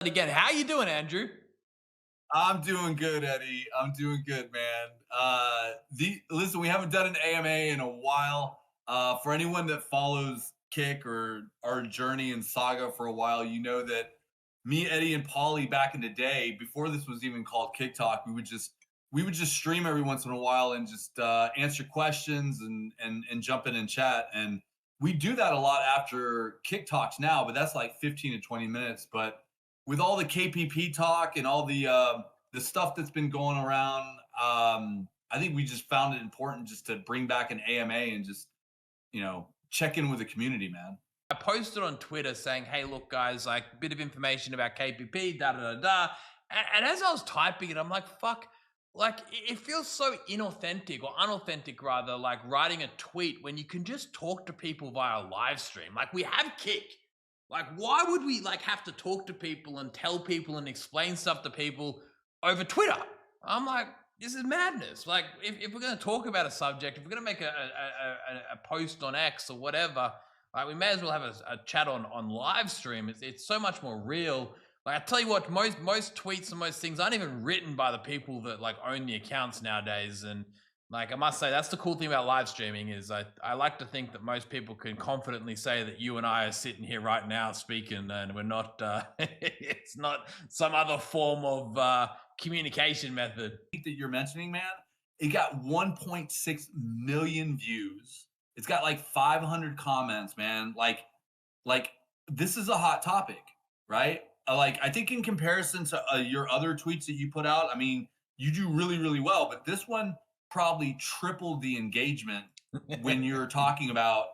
Again, how you doing, Andrew? I'm doing good, Eddie. I'm doing good, man. The listen, we haven't done an AMA in a while. For anyone that follows Kick or our journey and saga for a while, you know that me, Eddie, and Polly back in the day, before this was even called Kick Talk, we would just stream every once in a while and just answer questions and jump in and chat. And we do that a lot after Kick Talks now, but that's like 15 to 20 minutes. But with all the KPP talk and all the stuff that's been going around, I think we just found it important just to bring back an AMA and just check in with the community, man. I posted on Twitter saying, "Hey, look, guys, like a bit of information about KPP, da da da da." And as I was typing it, I'm like, "Fuck!" Like it feels so inauthentic or unauthentic, rather, like writing a tweet when you can just talk to people via live stream. Like we have Kick. Like, why would we like have to talk to people and tell people and explain stuff to people over Twitter? I'm like, this is madness. Like, if we're going to talk about a subject, if we're going to make a post on X or whatever, like we may as well have a chat on live stream. It's so much more real. Like I tell you what, most tweets and most things aren't even written by the people that like own the accounts nowadays. And like I must say, that's the cool thing about live streaming is I like to think that most people can confidently say that you and I are sitting here right now speaking, and we're not. It's not some other form of communication method. That you're mentioning, man, it got 1.6 million views. It's got like 500 comments, man. Like this is a hot topic, right? Like I think in comparison to your other tweets that you put out, I mean, you do really, really well, but this one probably tripled the engagement when you're talking about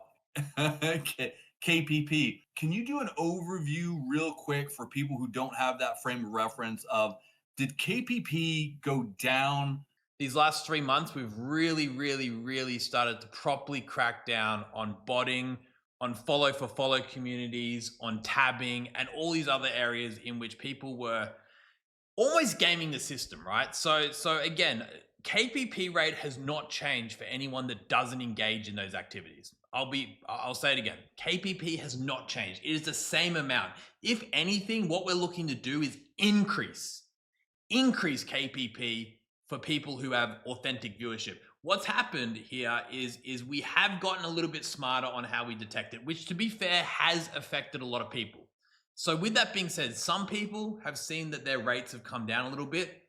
KPP. Can you do an overview real quick for people who don't have that frame of reference of did KPP go down? These last 3 months, we've really, really, really started to properly crack down on botting, on follow for follow communities, on tabbing, and all these other areas in which people were almost gaming the system, right? So again, KPP rate has not changed for anyone that doesn't engage in those activities. I'll say it again. KPP has not changed. It is the same amount. If anything, what we're looking to do is increase KPP for people who have authentic viewership. What's happened here is we have gotten a little bit smarter on how we detect it, which to be fair has affected a lot of people. So with that being said, some people have seen that their rates have come down a little bit,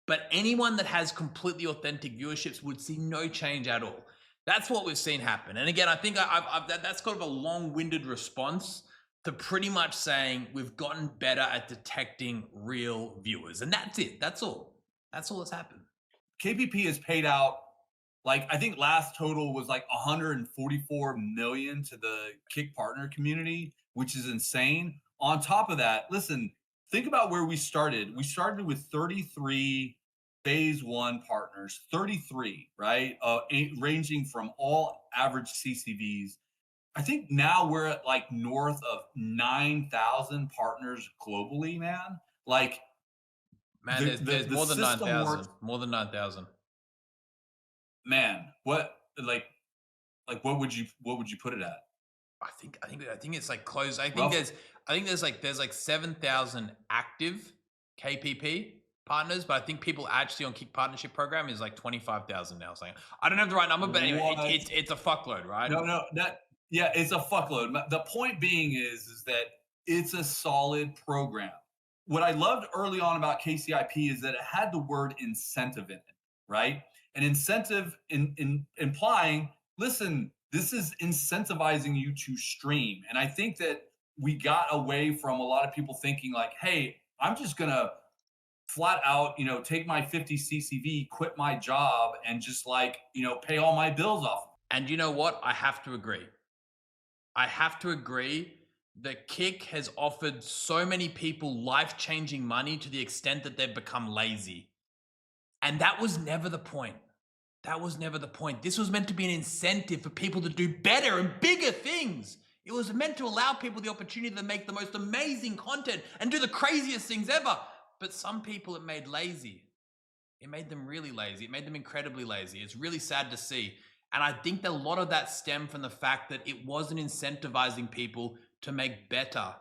but anyone that has completely authentic viewerships would see no change at all. That's what we've seen happen. And again, I think that's kind of a long-winded response to pretty much saying we've gotten better at detecting real viewers. And that's it. That's all. That's all that's happened. KPP has paid out like I think last total was like 144 million to the Kick partner community, which is insane. On top of that, listen, think about where we started. We started with 33 phase one partners, 33, right? Ranging from all average CCVs. I think now we're at like north of 9,000 partners globally, man. Like Man, there's the more than system 9,000. works, More than 9,000. man. What would you put it at? I think it's like close. Rough. I think there's like 7,000 active KPP partners, but I think people actually on Kick Partnership Program is like 25,000 now. Saying I don't have the right number, but anyway, What? it's a fuckload, right? No, no, that yeah, it's a fuckload. The point being is that it's a solid program. What I loved early on about KCIP is that it had the word incentive in it, right? An incentive in implying, listen, this is incentivizing you to stream. And I think that we got away from a lot of people thinking like, hey, I'm just gonna flat out, take my 50 CCV, quit my job, and just like, pay all my bills off. And you know what? I have to agree. I have to agree that Kick has offered so many people life changing money to the extent that they've become lazy. And that was never the point. That was never the point. This was meant to be an incentive for people to do better and bigger things. It was meant to allow people the opportunity to make the most amazing content and do the craziest things ever. But some people it made lazy. It made them really lazy. It made them incredibly lazy. It's really sad to see. And I think that a lot of that stemmed from the fact that it wasn't incentivizing people to make better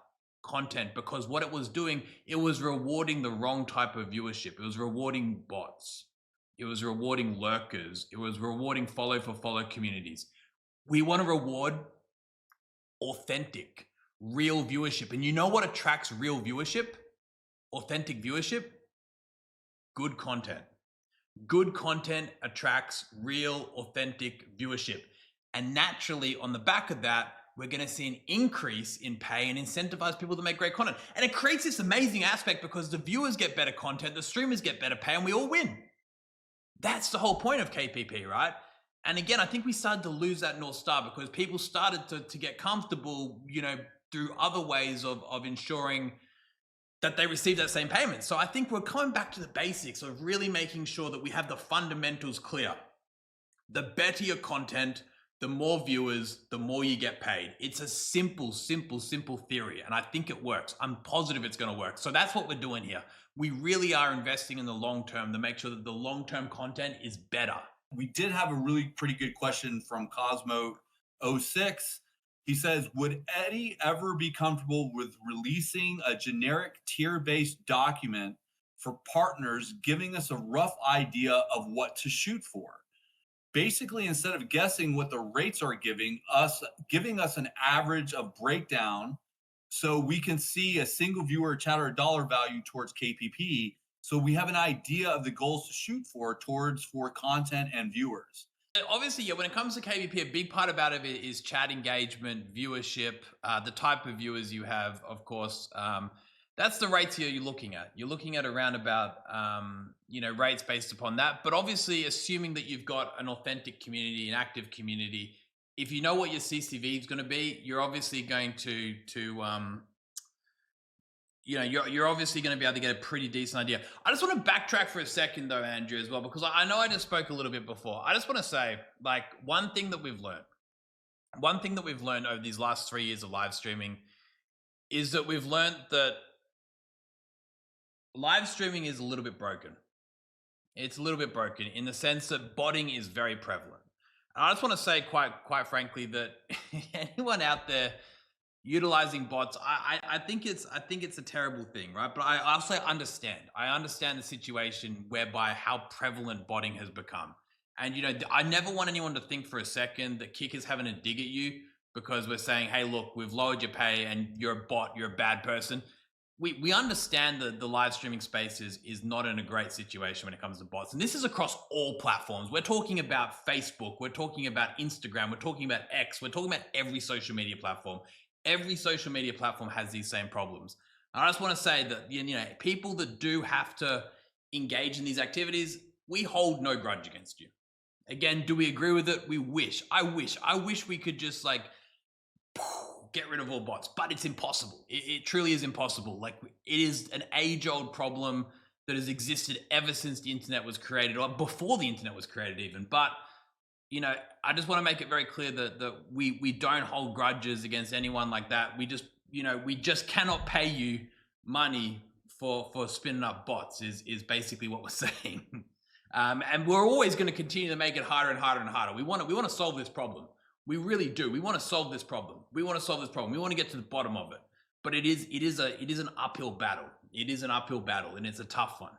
content, because what it was doing, it was rewarding the wrong type of viewership. It was rewarding bots. It was rewarding lurkers. It was rewarding follow for follow communities. We want to reward authentic, real viewership. And you know what attracts real viewership? Authentic viewership? Good content. Good content attracts real, authentic viewership. And naturally, on the back of that, we're going to see an increase in pay and incentivize people to make great content. And it creates this amazing aspect because the viewers get better content, the streamers get better pay, and we all win. That's the whole point of KPP, right? And again, I think we started to lose that North Star because people started to get comfortable, through other ways of ensuring that they receive that same payment. So I think we're coming back to the basics of really making sure that we have the fundamentals clear. The better your content, the more viewers, the more you get paid. It's a simple theory, and I think it works. I'm positive it's going to work. So that's what we're doing here. We really are investing in the long term to make sure that the long-term content is better. We did have a really pretty good question from Cosmo06. He says, would Eddie ever be comfortable with releasing a generic tier-based document for partners, giving us a rough idea of what to shoot for? Basically, instead of guessing what the rates are giving us an average of breakdown so we can see a single viewer chat or dollar value towards KPP. So we have an idea of the goals to shoot for content and viewers. Obviously, yeah, when it comes to KPP, a big part about it is chat engagement, viewership, the type of viewers you have, of course. That's the rates here you're looking at. You're looking at around about, rates based upon that. But obviously, assuming that you've got an authentic community, an active community, if you know what your CCV is going to be, you're obviously going to you're obviously going to be able to get a pretty decent idea. I just want to backtrack for a second though, Andrew, as well, because I know I just spoke a little bit before. I just want to say, one thing that we've learned over these last 3 years of live streaming is that we've learned that live streaming is a little bit broken. It's a little bit broken in the sense that botting is very prevalent. And I just want to say quite frankly that anyone out there utilizing bots, I think it's a terrible thing, right? But I also understand. I understand the situation whereby how prevalent botting has become. And I never want anyone to think for a second that Kick is having a dig at you because we're saying, hey, look, we've lowered your pay and you're a bot, you're a bad person. We understand that the live streaming space is not in a great situation when it comes to bots. And this is across all platforms. We're talking about Facebook, we're talking about Instagram, we're talking about X, we're talking about every social media platform. Every social media platform has these same problems. And I just want to say that, people that do have to engage in these activities, we hold no grudge against you. Again, do we agree with it? We wish. I wish we could just get rid of all bots, but it's impossible. It truly is impossible. It is an age-old problem that has existed ever since the internet was created, or before the internet was created even. But I just want to make it very clear that we don't hold grudges against anyone like that. We just cannot pay you money for spinning up bots is basically what we're saying. And we're always going to continue to make it harder and harder and harder. We want to solve this problem. We really do. We want to solve this problem. We want to get to the bottom of it. But it is an uphill battle. It is an uphill battle, and it's a tough one.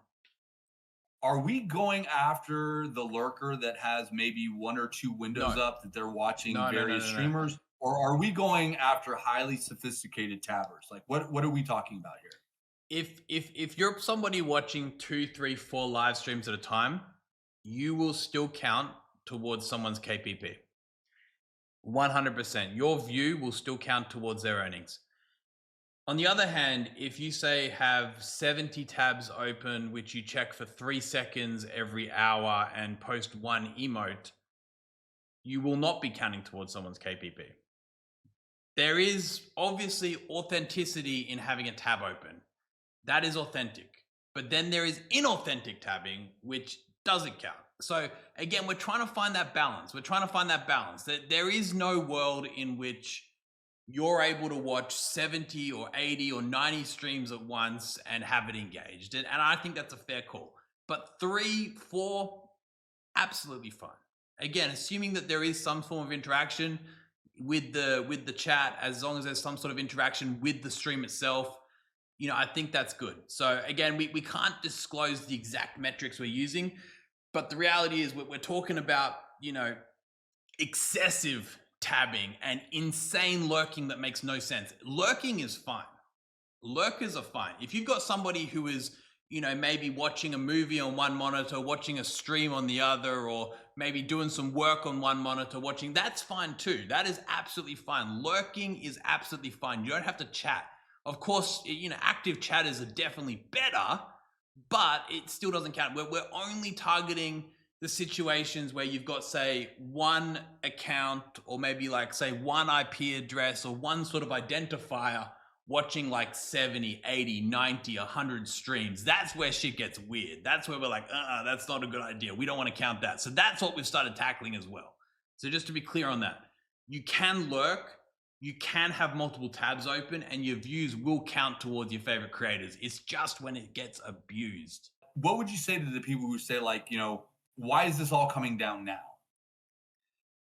Are we going after the lurker that has maybe one or two windows up that they're watching various streamers? Or are we going after highly sophisticated tabbers? What are we talking about here? If you're somebody watching 2, 3, 4 live streams at a time, you will still count towards someone's KPP. 100%. Your view will still count towards their earnings. On the other hand, if you say have 70 tabs open, which you check for 3 seconds every hour and post 1 emote, you will not be counting towards someone's KPP. There is obviously authenticity in having a tab open. That is authentic. But then there is inauthentic tabbing, which doesn't count. So again, we're trying to find that balance. That there is no world in which you're able to watch 70 or 80 or 90 streams at once and have it engaged. And I think that's a fair call. But 3, 4, absolutely fine. Again, assuming that there is some form of interaction, with the chat, as long as there's some sort of interaction with the stream itself, I think that's good. So again, we can't disclose the exact metrics we're using, but the reality is we're talking about, excessive tabbing and insane lurking that makes no sense. Lurking is fine. Lurkers are fine. If you've got somebody who is, maybe watching a movie on one monitor, watching a stream on the other, or maybe doing some work on one monitor, that's fine too. That is absolutely fine. Lurking is absolutely fine. You don't have to chat. Of course, active chatters are definitely better, but it still doesn't count. We're only targeting the situations where you've got, say, one account, or maybe like, say, one IP address or one sort of identifier watching like 70, 80, 90, 100 streams. That's where shit gets weird. That's where we're like, that's not a good idea. We don't want to count that. So that's what we've started tackling as well. So just to be clear on that, you can lurk, you can have multiple tabs open, and your views will count towards your favorite creators. It's just when it gets abused. What would you say to the people who say, like, why is this all coming down now?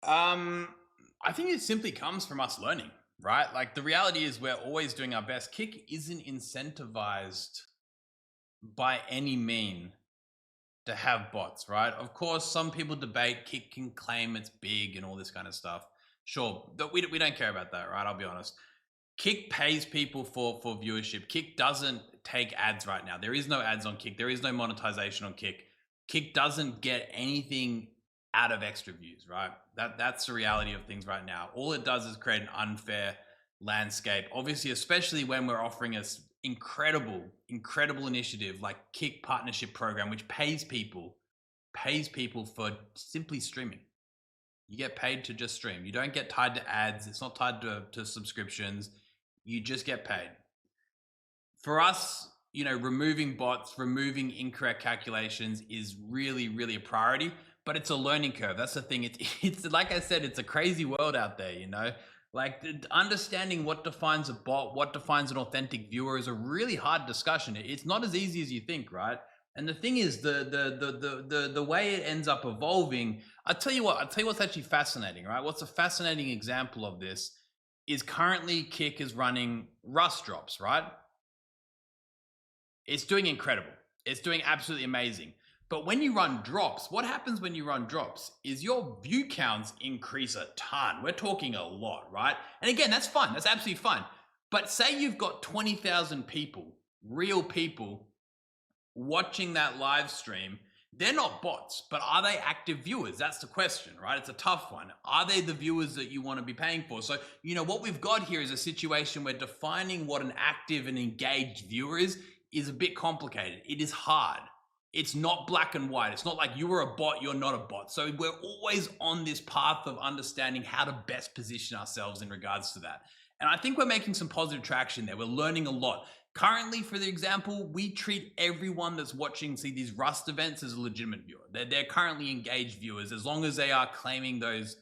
I think it simply comes from us learning, right? Like, the reality is we're always doing our best. Kick isn't incentivized by any mean to have bots, right? Of course, some people debate Kick can claim it's big and all this kind of stuff. Sure, we don't care about that, right? I'll be honest. Kick pays people for viewership. Kick doesn't take ads right now. There is no ads on Kick. There is no monetization on Kick. Kick doesn't get anything out of extra views, right? That's the reality of things right now. All it does is create an unfair landscape. Obviously, especially when we're offering us incredible initiative like Kick Partnership Program, which pays people for simply streaming. You get paid to just stream. You don't get tied to ads. It's not tied to subscriptions. You just get paid. For us, removing bots, removing incorrect calculations is really, really a priority, but it's a learning curve. That's the thing. It's like I said, it's a crazy world out there, Like, understanding what defines a bot, what defines an authentic viewer is a really hard discussion. It's not as easy as you think, right? And the thing is, the way it ends up evolving, I'll tell you what's actually fascinating, right? What's a fascinating example of this is currently Kick is running Rust drops, right? It's doing incredible. It's doing absolutely amazing. But when you run drops, what happens when you run drops is your view counts increase a ton. We're talking a lot, right? And again, that's fine. That's absolutely fine. But say you've got 20,000 people, real people, watching that live stream. They're not bots, but are they active viewers? That's the question, right? It's a tough one. Are they the viewers that you want to be paying for? So, what we've got here is a situation where defining what an active and engaged viewer is a bit complicated. It is hard. It's not black and white. It's not like you are a bot, you're not a bot. So we're always on this path of understanding how to best position ourselves in regards to that. And I think we're making some positive traction there. We're learning a lot. Currently, for the example, we treat everyone that's watching, these Rust events as a legitimate viewer. They're currently engaged viewers. As long as they are claiming those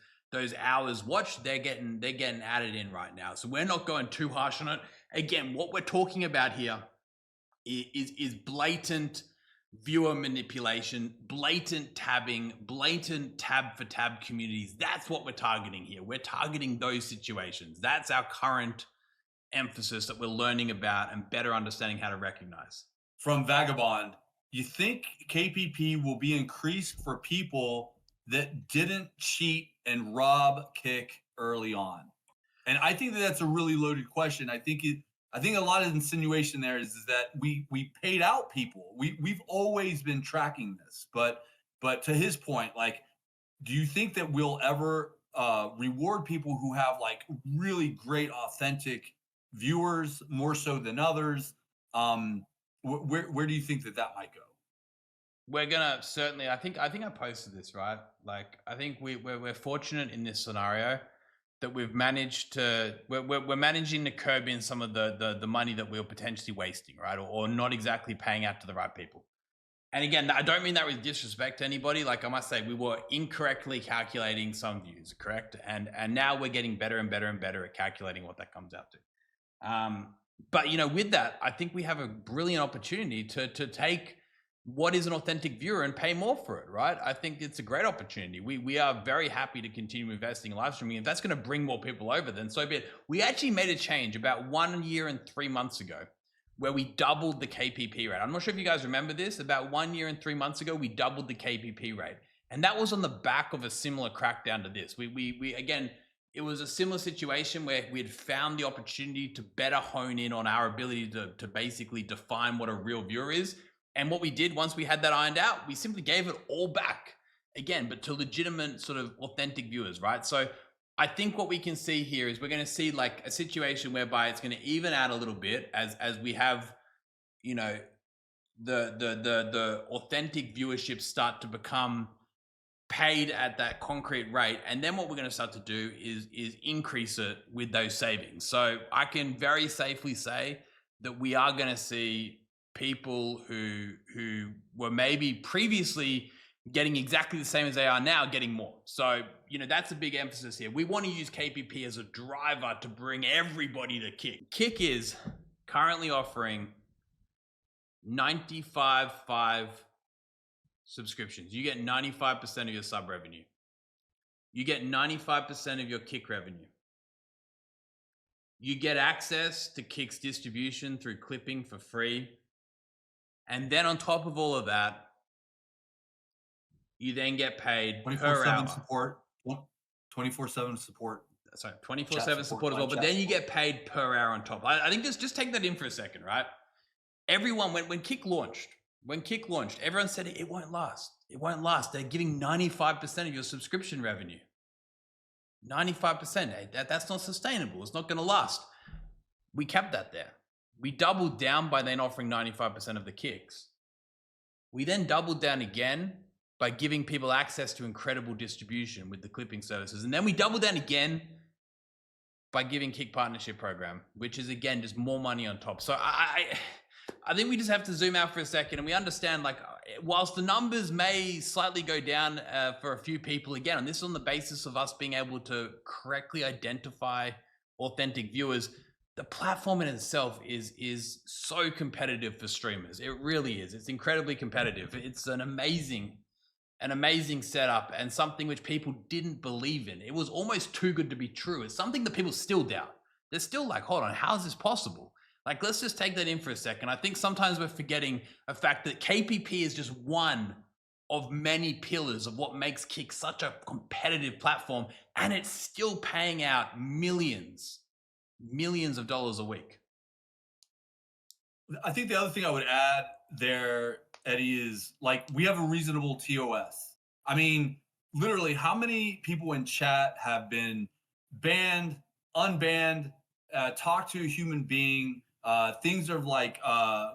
hours watched, they're getting added in right now. So we're not going too harsh on it. Again, what we're talking about here is blatant viewer manipulation, blatant tabbing, blatant tab for tab communities. That's what we're targeting here. We're targeting those situations. That's our current emphasis that we're learning about and better understanding how to recognize. From Vagabond, you think KPP will be increased for people that didn't cheat and rob Kick early on? And I think that's a really loaded question. I think a lot of insinuation there is that we paid out people. We've always been tracking this, but to his point, like, do you think that we'll ever reward people who have like really great authentic viewers more so than others? Where do you think that might go? We're gonna certainly. I think I posted this, right. Like, I think we're fortunate in this scenario that we've managed to we're managing to curb in some of the money that we're potentially wasting, right, or not exactly paying out to the right people. And again, I don't mean that with disrespect to anybody. Like, I must say, we were incorrectly calculating some views, correct? And now we're getting better and better and better at calculating what that comes out to. But with that, I think we have a brilliant opportunity to take what is an authentic viewer and pay more for it, right? I think it's a great opportunity. We are very happy to continue investing in live streaming. If that's going to bring more people over, then so be it. We actually made a change about 1 year and 3 months ago where we doubled the KPP rate. I'm not sure if you guys remember this. About 1 year and 3 months ago, we doubled the KPP rate. And that was on the back of a similar crackdown to this. We again, it was a similar situation where we had found the opportunity to better hone in on our ability to basically define what a real viewer is. And what we did once we had that ironed out, we simply gave it all back again, but to legitimate sort of authentic viewers, right? So I think what we can see here is we're going to see like a situation whereby it's going to even out a little bit as we have, you know, the authentic viewership start to become paid at that concrete rate. And then what we're going to start to do is increase it with those savings. So I can very safely say that we are going to see people who were maybe previously getting exactly the same as they are now getting more. So, you know, that's a big emphasis here. We want to use KPP as a driver to bring everybody to Kick. Kick is currently offering 95.5 subscriptions. You get 95% of your sub revenue. You get 95% of your Kick revenue. You get access to Kick's distribution through clipping for free. And then on top of all of that, you then get paid per hour. Support, 24/7 support. Sorry, 24/7 support as well. But then you get paid per hour on top. I think just take that in for a second, right? Everyone, when Kick launched, everyone said it won't last. It won't last. They're giving 95% of your subscription revenue. 95%. That's not sustainable. It's not going to last. We kept that there. We doubled down by then offering 95% of the Kicks. We then doubled down again by giving people access to incredible distribution with the clipping services. And then we doubled down again by giving Kick Partnership Program, which is again, just more money on top. So I think we just have to zoom out for a second and we understand, like, whilst the numbers may slightly go down for a few people, again, and this is on the basis of us being able to correctly identify authentic viewers, the platform in itself is so competitive for streamers. It really is. It's incredibly competitive. It's an amazing setup and something which people didn't believe in. It was almost too good to be true. It's something that people still doubt. They're still like, hold on, how is this possible? Like, let's just take that in for a second. I think sometimes we're forgetting a fact that KPP is just one of many pillars of what makes Kick such a competitive platform, and it's still paying out millions of dollars a week. I think the other thing I would add there, Eddie, is like, we have a reasonable TOS. I mean, literally, how many people in chat have been banned, unbanned, talk to a human being? Things are like,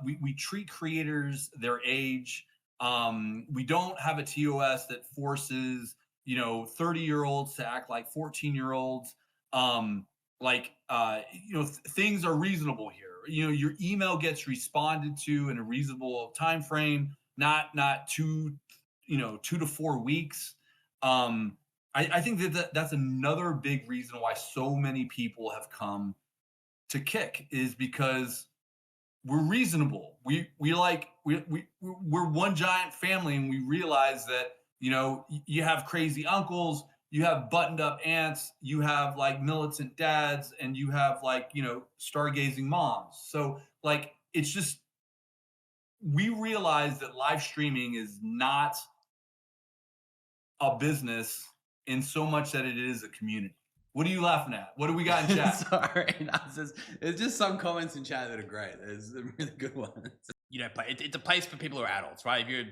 we treat creators their age. We don't have a TOS that forces, 30-year-olds to act like 14-year-olds. Things are reasonable here. Your email gets responded to in a reasonable time frame, not 2 to 4 weeks. I think that's another big reason why so many people have come to Kick, is because we're reasonable. We're one giant family, and we realize that you have crazy uncles, you have buttoned up aunts, you have like militant dads, and you have like, stargazing moms. So like, it's just, we realize that live streaming is not a business in so much that it is a community. What are you laughing at? What do we got in chat? Sorry, it's just some comments in chat that are great. There's some really good ones. It's a place for people who are adults, right? If you're,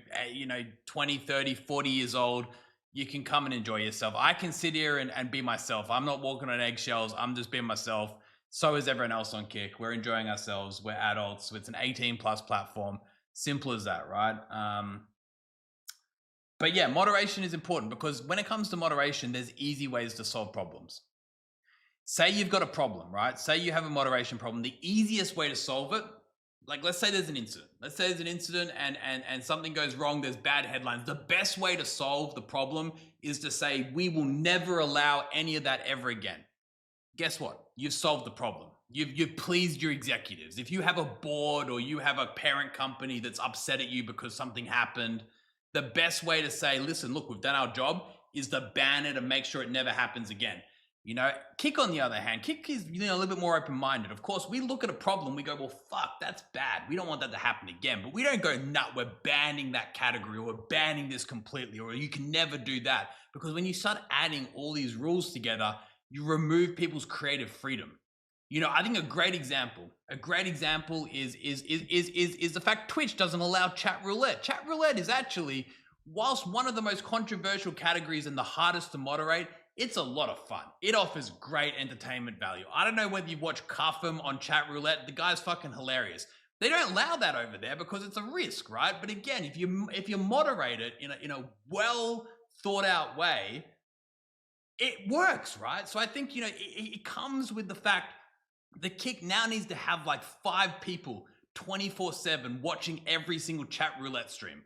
20, 30, 40 years old, you can come and enjoy yourself. I can sit here and be myself. I'm not walking on eggshells. I'm just being myself. So is everyone else on Kick. We're enjoying ourselves. We're adults. It's an 18+ platform. Simple as that, right? But yeah, moderation is important, because when it comes to moderation, there's easy ways to solve problems. Say you've got a problem, right? Say you have a moderation problem. The easiest way to solve it, like, let's say there's an incident. Let's say there's an incident and something goes wrong. There's bad headlines. The best way to solve the problem is to say, we will never allow any of that ever again. Guess what? You've solved the problem. You've pleased your executives. If you have a board or you have a parent company that's upset at you because something happened, the best way to say, listen, look, we've done our job is to ban it and make sure it never happens again. Kick on the other hand, Kick is a little bit more open-minded. Of course, we look at a problem, we go, well, fuck, that's bad. We don't want that to happen again. But we don't go, nut, we're banning that category or we're banning this completely, or you can never do that. Because when you start adding all these rules together, you remove people's creative freedom. I think a great example is the fact Twitch doesn't allow chat roulette. Chat roulette is actually, whilst one of the most controversial categories and the hardest to moderate, it's a lot of fun. It offers great entertainment value. I don't know whether you've watched Cuffham on chat roulette. The guy's fucking hilarious. They don't allow that over there because it's a risk, right? But again, if you moderate it in a well thought out way, it works, right? So I think it comes with the fact the Kick now needs to have like 5 people 24/7 watching every single chat roulette stream.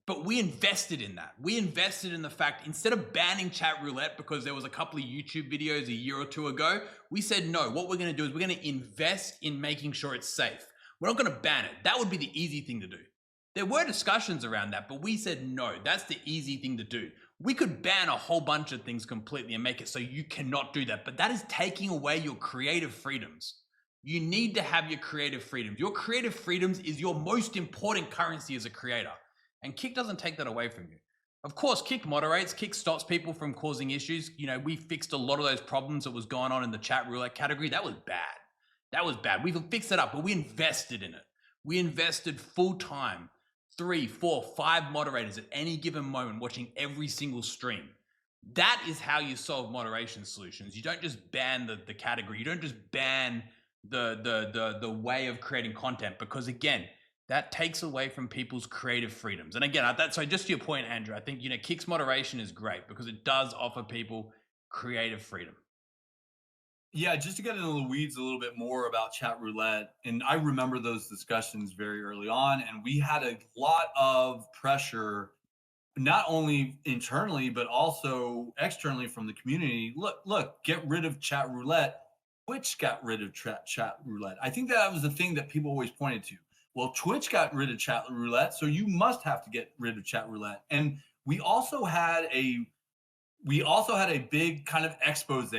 But we invested in that. We invested in the fact, instead of banning chat roulette because there was a couple of YouTube videos a year or two ago, we said, no, what we're going to do is we're going to invest in making sure it's safe. We're not going to ban it. That would be the easy thing to do. There were discussions around that, but we said, no, that's the easy thing to do. We could ban a whole bunch of things completely and make it so you cannot do that. But that is taking away your creative freedoms. You need to have your creative freedoms. Your creative freedoms is your most important currency as a creator. And Kick doesn't take that away from you. Of course, Kick moderates. Kick stops people from causing issues. We fixed a lot of those problems that was going on in the chat roulette category. That was bad. That was bad. We fixed it up, but we invested in it. We invested full time, 3, 4, 5 moderators at any given moment watching every single stream. That is how you solve moderation solutions. You don't just ban the category. You don't just ban the way of creating content, because again, that takes away from people's creative freedoms. And again, so just to your point, Andrew, I think Kick's moderation is great because it does offer people creative freedom. Yeah, just to get into the weeds a little bit more about chat roulette, and I remember those discussions very early on, and we had a lot of pressure, not only internally but also externally from the community. Look, get rid of chat roulette. Twitch got rid of chat roulette. I think that was the thing that people always pointed to. Well, Twitch got rid of chat roulette, so you must have to get rid of chat roulette. And we also had a big kind of expose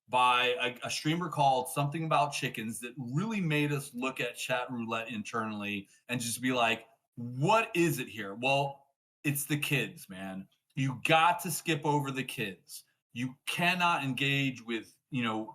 by a streamer called Something About Chickens that really made us look at chat roulette internally and just be like, what is it here? Well, it's the kids, man. You got to skip over the kids. You cannot engage with,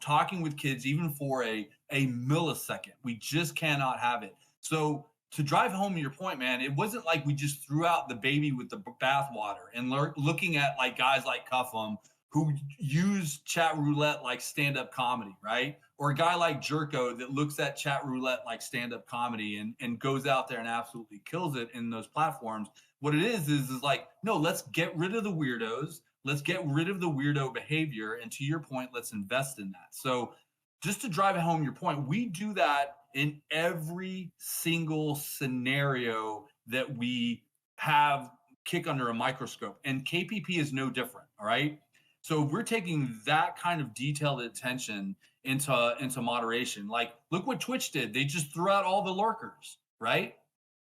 talking with kids even for a millisecond. We just cannot have it. So to drive home your point, man, it wasn't like we just threw out the baby with the bathwater and looking at like guys like Cuffham who use chat roulette like stand-up comedy, right? Or a guy like Jerko that looks at chat roulette like stand-up comedy and goes out there and absolutely kills it in those platforms. What it is like, no, let's get rid of the weirdos. Let's get rid of the weirdo behavior. And to your point, let's invest in that. So just to drive home your point, we do that in every single scenario that we have Kick under a microscope. And KPP is no different. All right. So we're taking that kind of detailed attention into moderation. Like, look what Twitch did. They just threw out all the lurkers, right?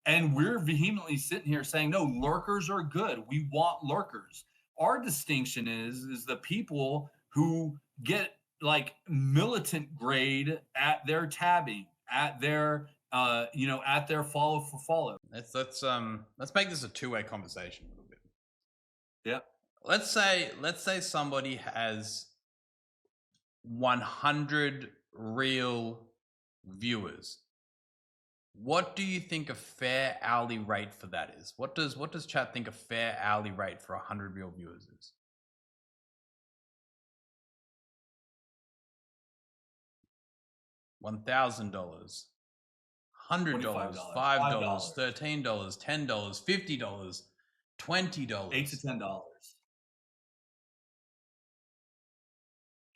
And we're vehemently sitting here saying, no, lurkers are good. We want lurkers. Our distinction is the people who get like militant grade at their tabbing, at their at their follow for follow. Let's make this a two-way conversation a little bit. Yep. Let's say somebody has 100 real viewers. What do you think a fair hourly rate for that is? What does chat think a fair hourly rate for 100 real viewers is? $1,000, $100, $5, $13, $10, $50, $20, $8 to $10.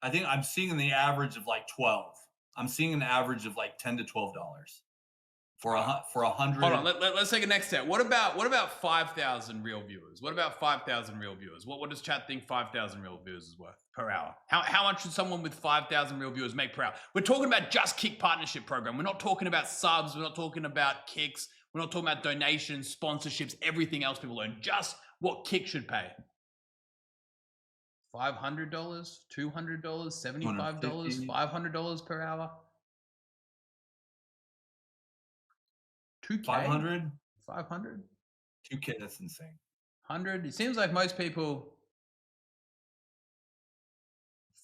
I think I'm seeing the average of like 12. I'm seeing an average of like $10 to $12 for a hundred. Hold on, let's take a next step. What about 5,000 real viewers? What about 5,000 real viewers? What does chat think 5,000 real viewers is worth per hour? How much should someone with 5,000 real viewers make per hour? We're talking about just Kick partnership program. We're not talking about subs. We're not talking about kicks. We're not talking about donations, sponsorships, everything else people earn. Just what Kick should pay. $500, $200, $75, $500 per hour. 2K? 500? 500? 2K, that's insane. 100? It seems like most people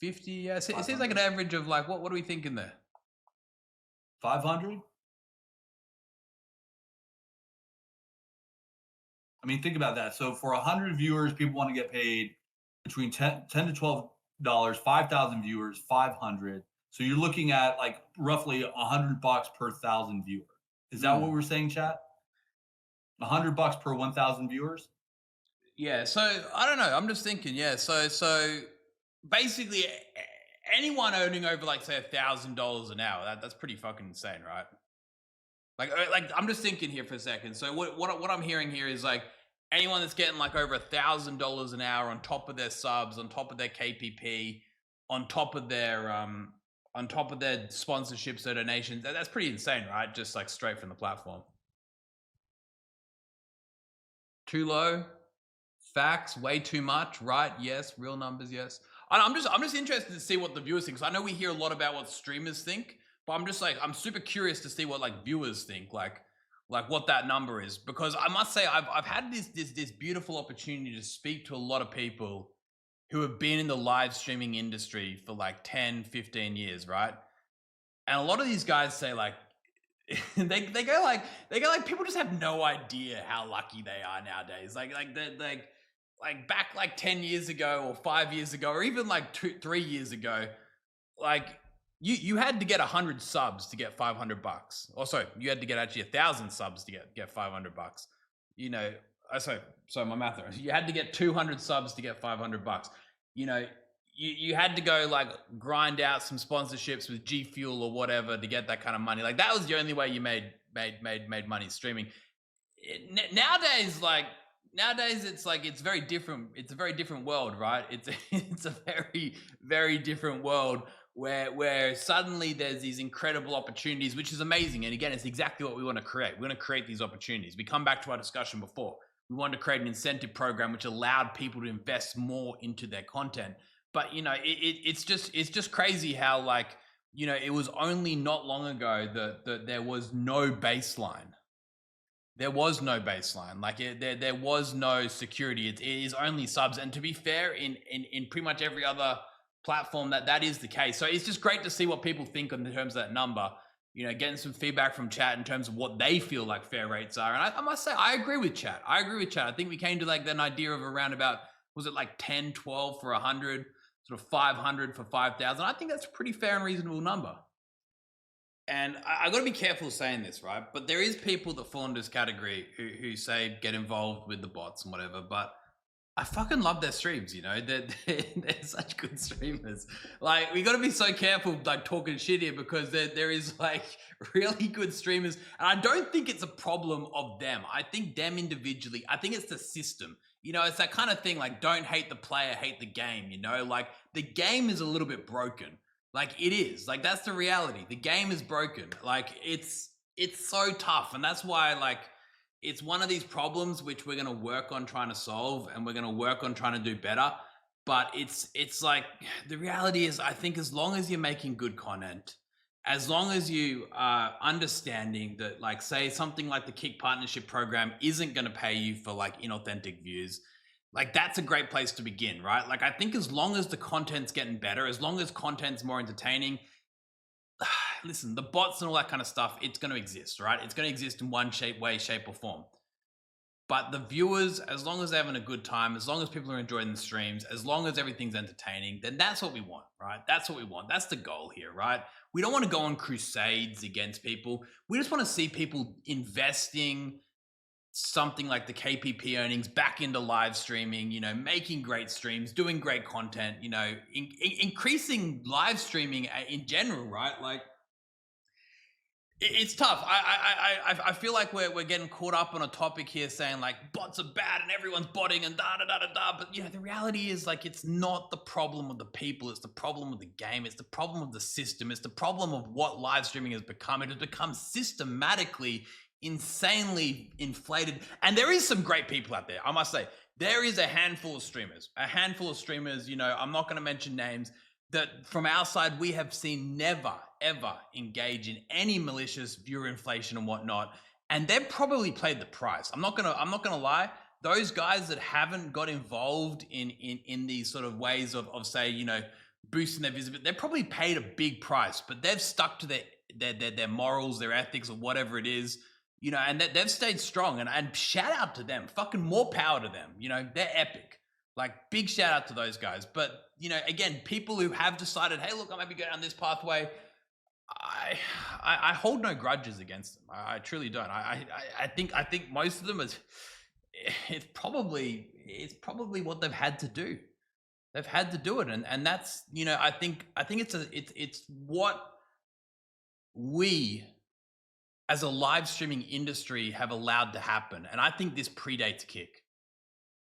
50. Yeah, it seems like an average of like, what are we thinking there? 500? I mean, think about that. So for 100 viewers, people want to get paid between $10 to $12. 5,000 viewers, 500. So you're looking at like roughly $100 per 1,000 viewers. Is that what we're saying, chat? $100 per 1,000 viewers? Yeah, so I don't know. I'm just thinking, yeah. So basically anyone earning over like say $1,000 an hour, that's pretty fucking insane, right? Like I'm just thinking here for a second. So what I'm hearing here is like anyone that's getting like over $1,000 an hour on top of their subs, on top of their KPP, on top of their sponsorships or donations, that's pretty insane, right? Just like straight from the platform. Too low? Facts? Way too much? Right? Yes. Real numbers? Yes. I'm just interested to see what the viewers think. Because I know we hear a lot about what streamers think, but I'm super curious to see what like viewers think, like what that number is. Because I must say I've had this beautiful opportunity to speak to a lot of people who have been in the live streaming industry for like 10, 15 years, right? And a lot of these guys say like, they go like people just have no idea how lucky they are nowadays. Like back like 10 years ago or 5 years ago, or even like 3 years ago, like you had to get 100 subs to get $500. Or sorry, you had to get actually 1,000 subs to get $500. You know, so my math, you had to get 200 subs to get $500. You know, you had to go like grind out some sponsorships with G Fuel or whatever to get that kind of money. Like that was the only way you made money streaming. Nowadays it's like it's very different. It's a very different world, right? It's a very, very different world where suddenly there's these incredible opportunities, which is amazing. And again, it's exactly what we want to create. We want to create these opportunities. We come back to our discussion before. We wanted to create an incentive program which allowed people to invest more into their content. But you know, it's just crazy how like, you know, it was only not long ago that there was no baseline. There was no baseline. Like there was no security. It is only subs. And to be fair, in pretty much every other platform that is the case. So it's just great to see what people think in terms of that number. You know, getting some feedback from chat in terms of what they feel like fair rates are. And I must say, I agree with chat. I think we came to like an idea of around about, was it like 10, 12 for 100, sort of 500 for 5,000. I think that's a pretty fair and reasonable number. And I got to be careful saying this, right? But there is people that fall into this category who say get involved with the bots and whatever. But I fucking love their streams, you know? They're such good streamers. Like, we got to be so careful, like, talking shit here because there is, like, really good streamers. And I don't think it's a problem of them. I think them individually, I think it's the system. You know, it's that kind of thing, like, don't hate the player, hate the game, you know? Like, the game is a little bit broken. Like, it is. Like, that's the reality. The game is broken. Like, it's so tough. And that's why, like, it's one of these problems which we're going to work on trying to solve, and we're going to work on trying to do better. But it's like, the reality is, I think as long as you're making good content, as long as you are understanding that, like, say something like the Kick partnership program isn't going to pay you for like inauthentic views, like that's a great place to begin, right? Like, I think as long as the content's getting better, as long as content's more entertaining, listen, the bots and all that kind of stuff, it's going to exist, right? It's going to exist in one way, shape or form. But the viewers, as long as they're having a good time, as long as people are enjoying the streams, as long as everything's entertaining, then that's what we want, right? That's what we want. That's the goal here, right? We don't want to go on crusades against people. We just want to see people investing something like the KPP earnings back into live streaming, you know, making great streams, doing great content, you know, increasing live streaming in general, right? Like, It's tough. I feel like we're getting caught up on a topic here saying like bots are bad and everyone's botting and da da da da da. But the reality is like it's not the problem of the people. It's the problem of the game. It's the problem of the system. It's the problem of what live streaming has become. It has become systematically insanely inflated. And there is some great people out there. I must say there is a handful of streamers. A handful of streamers. I'm not going to mention names that from our side we have seen never ever engage in any malicious viewer inflation and whatnot, and they've probably paid the price. I'm not gonna lie. Those guys that haven't got involved in these sort of ways of say boosting their visibility, they probably paid a big price, but they've stuck to their morals, their ethics, or whatever it is. And they've stayed strong, and shout out to them. Fucking more power to them. They're epic. Like, big shout out to those guys. But again, people who have decided, hey, look, I might be going down this pathway. I hold no grudges against them. I truly don't. I think most of them it's probably what they've had to do. They've had to do it, and that's I think it's what we as a live streaming industry have allowed to happen, and I think this predates Kick.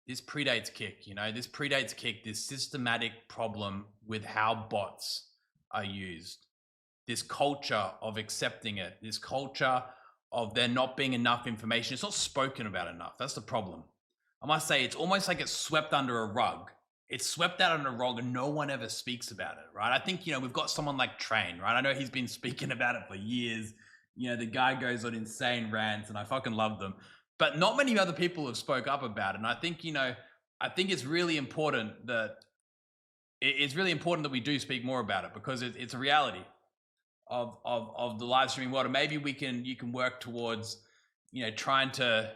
This predates Kick. This predates Kick. This systematic problem with how bots are used. This culture of accepting it, this culture of there not being enough information. It's not spoken about enough. That's the problem. I must say, it's almost like it's swept under a rug. It's swept out under a rug and no one ever speaks about it, right? I think, we've got someone like Train, right? I know he's been speaking about it for years. The guy goes on insane rants and I fucking love them. But not many other people have spoke up about it. And I think, it's really important that we do speak more about it, because it's a reality of the live streaming world. And maybe you can work towards trying to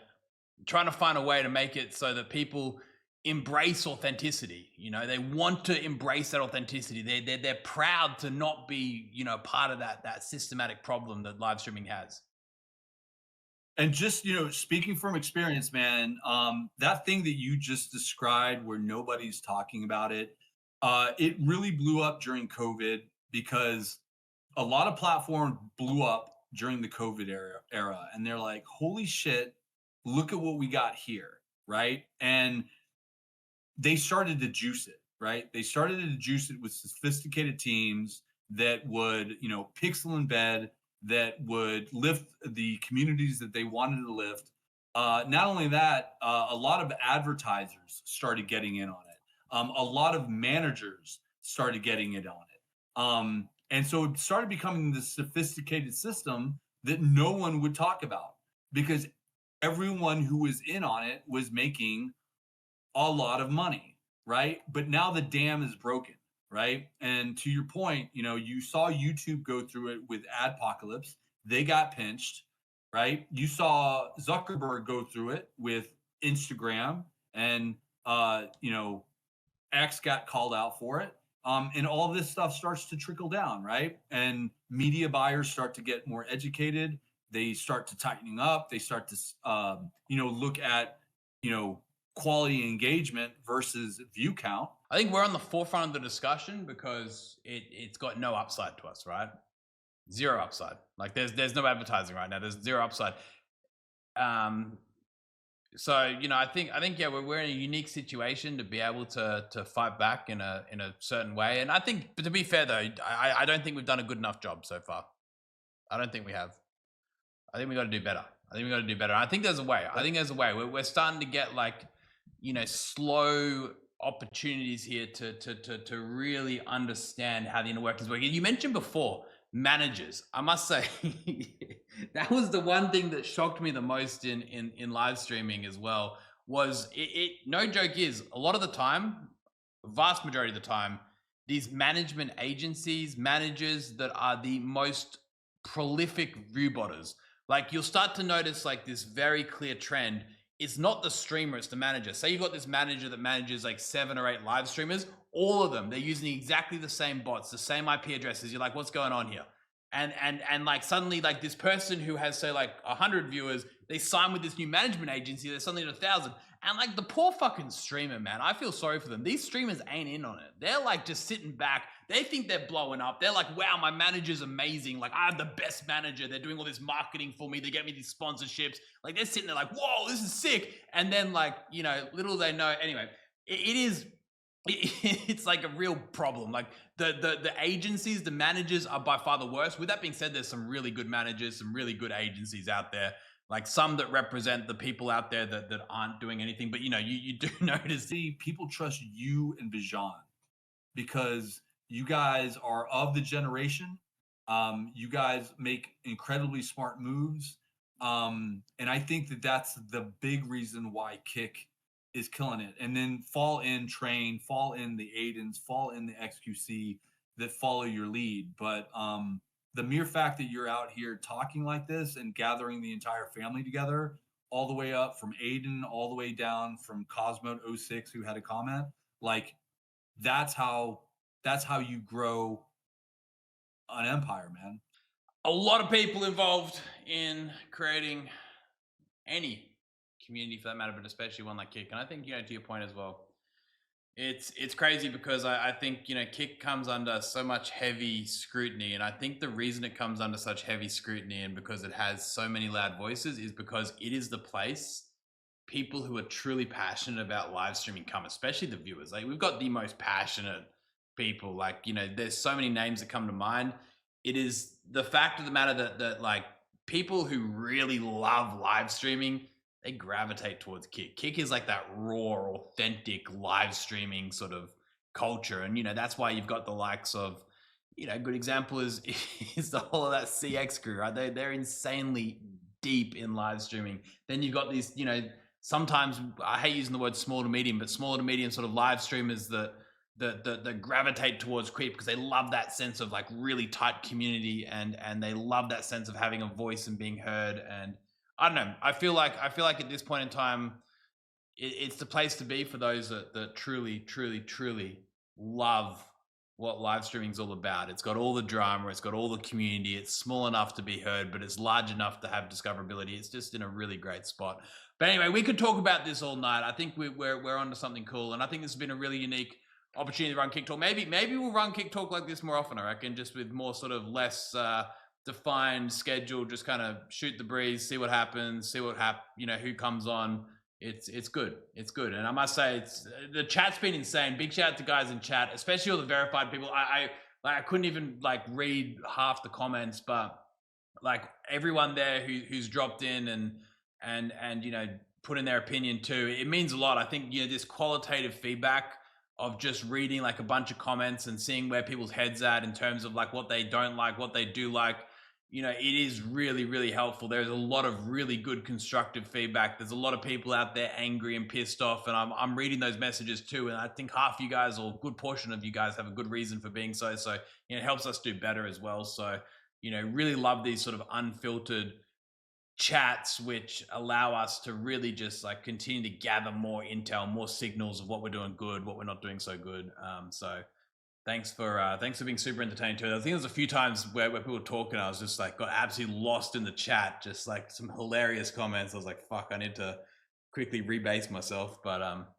find a way to make it so that people embrace authenticity. They want to embrace that authenticity. They're proud to not be part of that systematic problem that live streaming has. And just speaking from experience, man, that thing that you just described where nobody's talking about it, it really blew up during COVID, because a lot of platforms blew up during the COVID era, and they're like, holy shit, look at what we got here, right? And they started to juice it, right? They started to juice it with sophisticated teams that would pixel embed, that would lift the communities that they wanted to lift. Not only that, a lot of advertisers started getting in on it. A lot of managers started getting in on it. And so it started becoming this sophisticated system that no one would talk about, because everyone who was in on it was making a lot of money, right? But now the dam is broken, right? And to your point, you saw YouTube go through it with Adpocalypse. They got pinched, right? You saw Zuckerberg go through it with Instagram, and X got called out for it. And all of this stuff starts to trickle down, right? And media buyers start to get more educated. They start to tightening up. They start to, look at, quality engagement versus view count. I think we're on the forefront of the discussion because it's got no upside to us, right? Zero upside. Like there's no advertising right now. There's zero upside. So I think yeah, we're in a unique situation to be able to fight back in a certain way. And I think, but to be fair though, I don't think we've done a good enough job so far. I don't think we have. I think we got to do better. I think there's a way. We're starting to get slow opportunities here to really understand how the inner workings work. You mentioned before managers. I must say that was the one thing that shocked me the most in live streaming as well. Was it no joke is a lot of the time, vast majority of the time, these management agencies, managers that are the most prolific view botters. Like you'll start to notice this very clear trend. It's not the streamer, it's the manager. Say you've got this manager that manages 7 or 8 live streamers, all of them, they're using exactly the same bots, the same IP addresses. You're like, what's going on here? and like suddenly like this person who has say like 100 viewers, they sign with this new management agency, they're suddenly at 1,000. And like the poor fucking streamer, man, I feel sorry for them. These streamers ain't in on it. They're like just sitting back. They think they're blowing up. They're like, wow, my manager's amazing. Like, I have the best manager. They're doing all this marketing for me. They get me these sponsorships. Like, they're sitting there like, whoa, this is sick. And then like, you know, little they know. Anyway, it is it's like a real problem. Like the agencies, the managers are by far the worst. With that being said, there's some really good managers, some really good agencies out there, like some that represent the people out there that aren't doing anything. But you know, you do notice. See, people trust you and Bijan because you guys are of the generation. You guys make incredibly smart moves. And I think that that's the big reason why Kick is killing it. And then fall in Train, fall in the Aidens, fall in the XQC that follow your lead. But the mere fact that you're out here talking like this and gathering the entire family together, all the way up from Aiden, all the way down from Cosmo06 who had a comment, like that's how you grow an empire, man. A lot of people involved in creating any community for that matter, but especially one like Kick. And I think, you know, to your point as well, it's crazy because I think, you know, Kick comes under so much heavy scrutiny. And I think the reason it comes under such heavy scrutiny and because it has so many loud voices is because it is the place people who are truly passionate about live streaming come, especially the viewers. Like we've got the most passionate people. Like, you know, there's so many names that come to mind. It is the fact of the matter that like people who really love live streaming, they gravitate towards Kick. Kick is like that raw, authentic live streaming sort of culture. And, you know, that's why you've got the likes of, you know, a good example is is the whole of that CX crew, right? They're insanely deep in live streaming. Then you've got these, you know, sometimes I hate using the word small to medium, but smaller to medium sort of live streamers that gravitate towards Creep because they love that sense of like really tight community and they love that sense of having a voice and being heard. And I don't know, I feel like at this point in time it's the place to be for those that truly love what live streaming is all about. It's got all the drama, it's got all the community, it's small enough to be heard, but it's large enough to have discoverability. It's just in a really great spot. But anyway, we could talk about this all night. I think we're onto something cool, and I think this has been a really unique opportunity to run Kick Talk. Maybe we'll run Kick Talk like this more often, I reckon, just with more sort of less defined schedule, just kind of shoot the breeze, see what happens, you know, who comes on. It's good. It's good. And I must say, the chat's been insane. Big shout out to guys in chat, especially all the verified people. I couldn't even like read half the comments, but like everyone there who's dropped in and you know, put in their opinion too. It means a lot. I think, you know, this qualitative feedback of just reading like a bunch of comments and seeing where people's heads at in terms of like what they don't like, what they do like, you know, it is really helpful. There's a lot of really good constructive feedback. There's a lot of people out there angry and pissed off, and I'm reading those messages too. And I think half you guys, or a good portion of you guys, have a good reason for being so. So, you know, it helps us do better as well. So, you know, really love these sort of unfiltered chats which allow us to really just like continue to gather more intel, more signals of what we're doing good, what we're not doing so good. So thanks for being super entertaining too. I think there's a few times where people were talking, I was just like got absolutely lost in the chat, just like some hilarious comments. I was like, fuck, I need to quickly rebase myself. But